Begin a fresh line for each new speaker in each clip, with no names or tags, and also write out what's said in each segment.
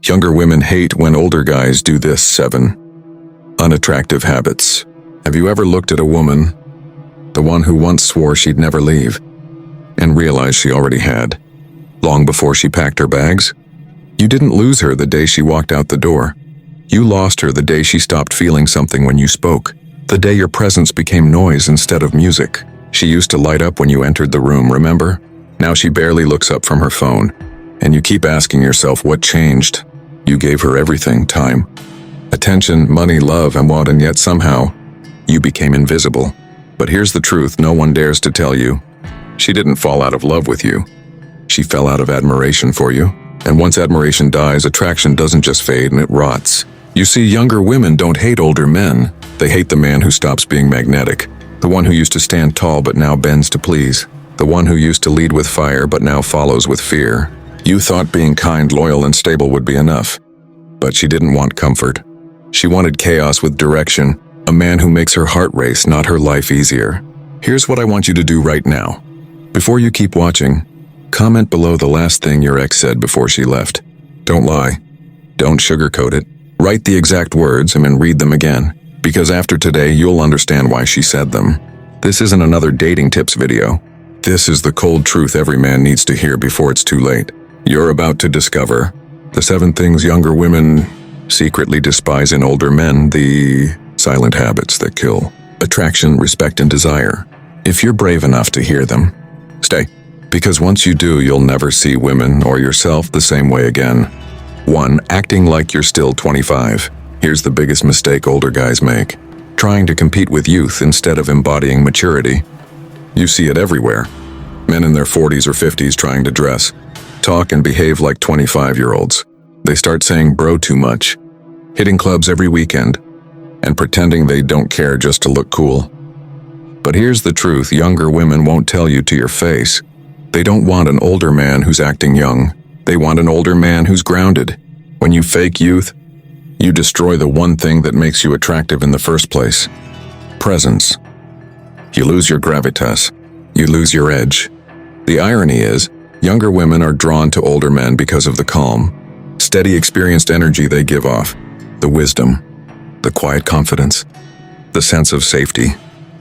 Younger women hate when older guys do this. 7. Unattractive habits. Have you ever looked at a woman, the one who once swore she'd never leave, and realized she already had, long before she packed her bags? You didn't lose her the day she walked out the door. You lost her the day she stopped feeling something when you spoke, the day your presence became noise instead of music. She used to light up when you entered the room, remember? Now she barely looks up from her phone, and you keep asking yourself what changed. You gave her everything: time, attention, money, love, and yet somehow, you became invisible. But here's the truth no one dares to tell you. She didn't fall out of love with you. She fell out of admiration for you. And once admiration dies, attraction doesn't just fade, and it rots. You see, younger women don't hate older men. They hate the man who stops being magnetic. The one who used to stand tall but now bends to please. The one who used to lead with fire but now follows with fear. You thought being kind, loyal, and stable would be enough. But she didn't want comfort. She wanted chaos with direction. A man who makes her heart race, not her life easier. Here's what I want you to do right now. Before you keep watching, comment below the last thing your ex said before she left. Don't lie. Don't sugarcoat it. Write the exact words and then read them again. Because after today, you'll understand why she said them. This isn't another dating tips video. This is the cold truth every man needs to hear before it's too late. You're about to discover the 7 things younger women secretly despise in older men, the silent habits that kill attraction, respect, and desire. If you're brave enough to hear them, stay. Because once you do, you'll never see women or yourself the same way again. 1. Acting like you're still 25. Here's the biggest mistake older guys make. Trying to compete with youth instead of embodying maturity. You see it everywhere. Men in their 40s or 50s trying to dress, talk, and behave like 25-year-olds. They start saying bro too much, hitting clubs every weekend, and pretending they don't care just to look cool. But here's the truth younger women won't tell you to your face. They don't want an older man who's acting young. They want an older man who's grounded. When you fake youth, you destroy the one thing that makes you attractive in the first place. Presence. You lose your gravitas. You lose your edge. The irony is, younger women are drawn to older men because of the calm, steady, experienced energy they give off, the wisdom, the quiet confidence, the sense of safety.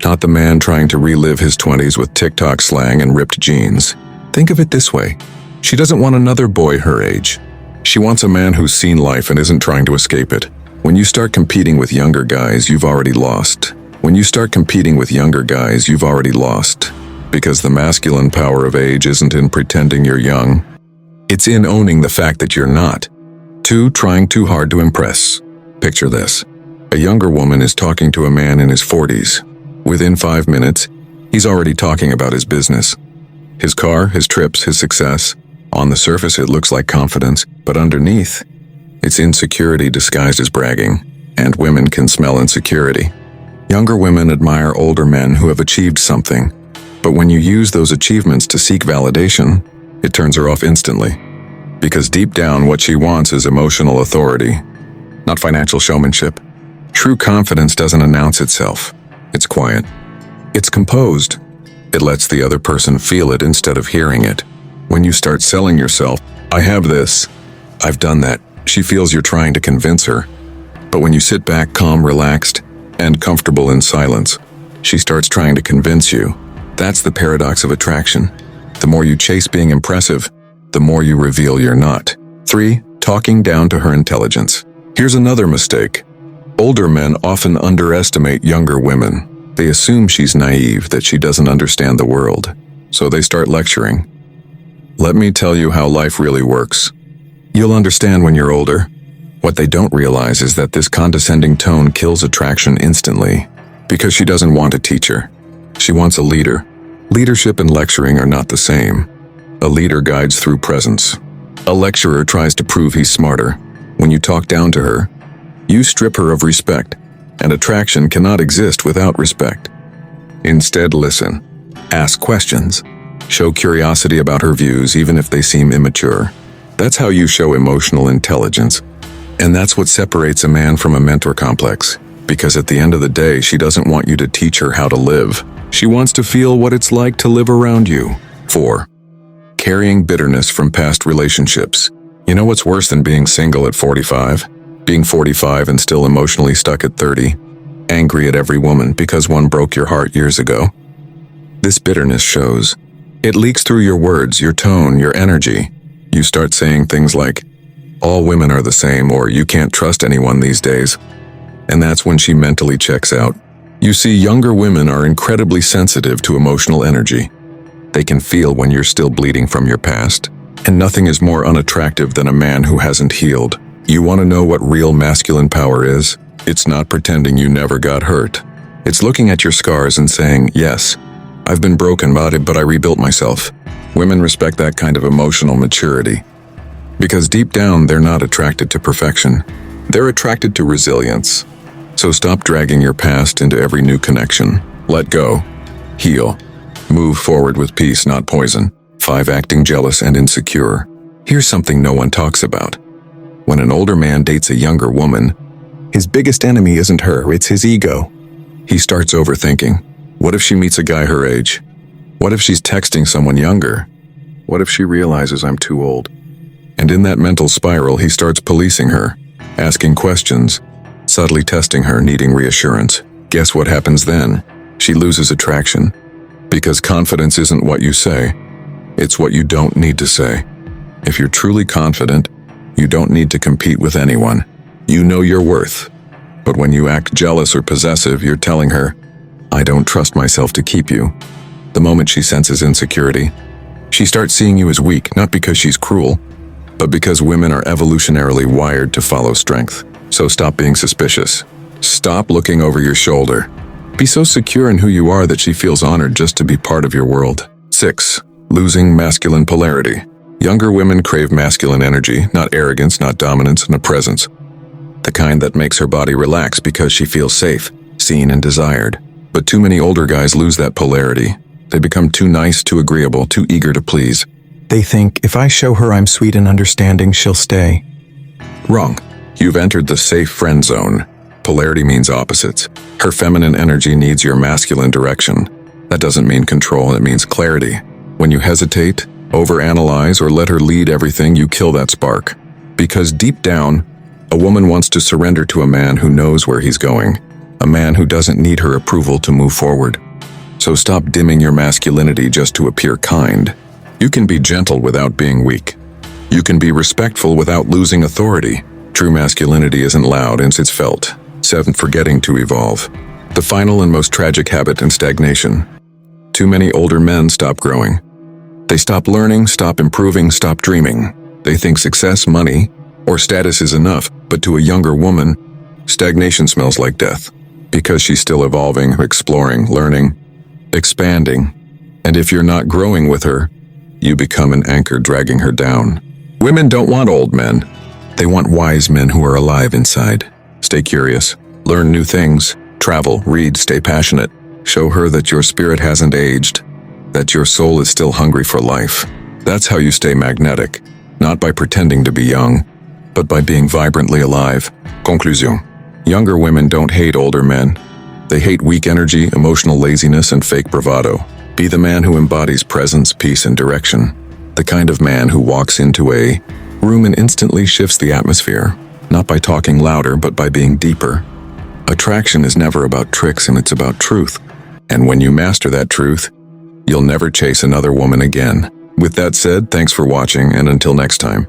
Not the man trying to relive his 20s with TikTok slang and ripped jeans. Think of it this way. She doesn't want another boy her age. She wants a man who's seen life and isn't trying to escape it. When you start competing with younger guys, you've already lost. When you start competing with younger guys, you've already lost. Because the masculine power of age isn't in pretending you're young. It's in owning the fact that you're not. 2. Trying too hard to impress. Picture this. A younger woman is talking to a man in his 40s. Within 5 minutes, he's already talking about his business. His car, his trips, his success. On the surface, it looks like confidence, but underneath, it's insecurity disguised as bragging, and women can smell insecurity. Younger women admire older men who have achieved something, but when you use those achievements to seek validation, it turns her off instantly. Because deep down, what she wants is emotional authority, not financial showmanship. True confidence doesn't announce itself. It's quiet. It's composed. It lets the other person feel it instead of hearing it. When you start selling yourself, I have this, I've done that, she feels you're trying to convince her. But when you sit back calm, relaxed, and comfortable in silence, she starts trying to convince you. That's the paradox of attraction. The more you chase being impressive, the more you reveal you're not. 3. Talking down to her intelligence. Here's another mistake. Older men often underestimate younger women. They assume she's naive, that she doesn't understand the world. So they start lecturing. Let me tell you how life really works. You'll understand when you're older. What they don't realize is that this condescending tone kills attraction instantly. Because she doesn't want a teacher. She wants a leader. Leadership and lecturing are not the same. A leader guides through presence. A lecturer tries to prove he's smarter. When you talk down to her, you strip her of respect, and attraction cannot exist without respect. Instead, listen. Ask questions. Show curiosity about her views, even if they seem immature. That's how you show emotional intelligence. And that's what separates a man from a mentor complex. Because at the end of the day, she doesn't want you to teach her how to live. She wants to feel what it's like to live around you. 4. Carrying bitterness from past relationships. You know what's worse than being single at 45? Being 45 and still emotionally stuck at 30, angry at every woman because one broke your heart years ago. This bitterness shows. It leaks through your words, your tone, your energy. You start saying things like, "All women are the same," or "You can't trust anyone these days." And that's when she mentally checks out. You see, younger women are incredibly sensitive to emotional energy. They can feel when you're still bleeding from your past. And nothing is more unattractive than a man who hasn't healed. You want to know what real masculine power is? It's not pretending you never got hurt. It's looking at your scars and saying, "Yes, I've been broken about it, but I rebuilt myself." Women respect that kind of emotional maturity. Because deep down, they're not attracted to perfection. They're attracted to resilience. So stop dragging your past into every new connection. Let go. Heal. Move forward with peace, not poison. 5. Acting jealous and insecure. Here's something no one talks about. When an older man dates a younger woman, his biggest enemy isn't her, it's his ego. He starts overthinking. What if she meets a guy her age? What if she's texting someone younger? What if she realizes I'm too old? And in that mental spiral, he starts policing her, asking questions, subtly testing her, needing reassurance. Guess what happens then? She loses attraction. Because confidence isn't what you say, it's what you don't need to say. If you're truly confident, you don't need to compete with anyone. You know your worth. But when you act jealous or possessive, you're telling her, "I don't trust myself to keep you." The moment she senses insecurity, she starts seeing you as weak, not because she's cruel, but because women are evolutionarily wired to follow strength. So stop being suspicious. Stop looking over your shoulder. Be so secure in who you are that she feels honored just to be part of your world. 6. Losing masculine polarity. Younger women crave masculine energy, not arrogance, not dominance, not presence. The kind that makes her body relax because she feels safe, seen, and desired. But too many older guys lose that polarity. They become too nice, too agreeable, too eager to please.
They think, if I show her I'm sweet and understanding, she'll stay.
Wrong. You've entered the safe friend zone. Polarity means opposites. Her feminine energy needs your masculine direction. That doesn't mean control, it means clarity. When you hesitate, overanalyze, or let her lead everything, you kill that spark. Because deep down, a woman wants to surrender to a man who knows where he's going, a man who doesn't need her approval to move forward. So stop dimming your masculinity just to appear kind. You can be gentle without being weak. You can be respectful without losing authority. True masculinity isn't loud, it's felt. 7. Forgetting to evolve. The final and most tragic habit in stagnation. Too many older men stop growing. They stop learning, stop improving, stop dreaming. They think success, money, or status is enough, but to a younger woman, stagnation smells like death. Because she's still evolving, exploring, learning, expanding. And if you're not growing with her, you become an anchor dragging her down. Women don't want old men. They want wise men who are alive inside. Stay curious, learn new things, travel, read, stay passionate. Show her that your spirit hasn't aged, that your soul is still hungry for life. That's how you stay magnetic, not by pretending to be young, but by being vibrantly alive. Conclusion. Younger women don't hate older men. They hate weak energy, emotional laziness, and fake bravado. Be the man who embodies presence, peace, and direction. The kind of man who walks into a room and instantly shifts the atmosphere, not by talking louder, but by being deeper. Attraction is never about tricks, and it's about truth. And when you master that truth, you'll never chase another woman again. With that said, thanks for watching, and until next time.